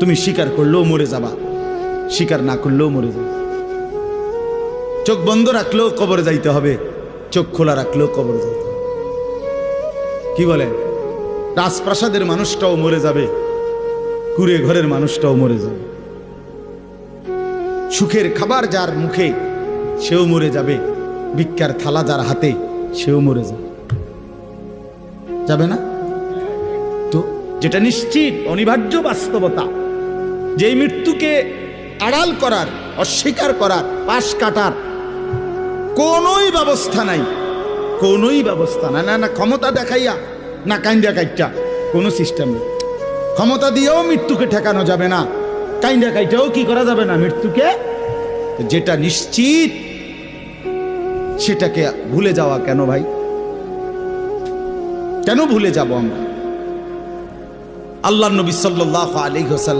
তুমি স্বীকার করলেও মরে যাবা, স্বীকার না করলেও মরে যাবে। চোখ বন্ধ রাখলেও কবরে যাইতে হবে, চোখ খোলা রাখলেও কবরে যাইতে হবে। কি বলেন? রাজপ্রাসাদের মানুষটাও মরে যাবে, কুড়ে ঘরের মানুষটাও মরে যাবে। সুখের খাবার যার মুখে সেও মরে যাবে, ভিক্ষার থালা যার হাতে সেও মরে যাবে। যাবে না? তো যেটা নিশ্চিত অনিবার্য বাস্তবতা, যে মৃত্যুকে আড়াল করার, অস্বীকার করার, পাশ কাটার কোনোই ব্যবস্থা নাই, কোনোই ব্যবস্থা নাই। না না ক্ষমতা দেখাইয়া, না কাইন্দা কাইটা, কোনো সিস্টেম নেই। ক্ষমতা দিয়েও মৃত্যুকে ঠেকানো যাবে না, কাইন্দা কাইটাও কি করা যাবে না মৃত্যুকে। যেটা নিশ্চিত সেটাকে ভুলে যাওয়া কেন ভাই? কেন ভুলে যাব আমরা? আল্লাহর নবী সাল্লাল্লাহু আলাইহি ওয়াসাল্লাম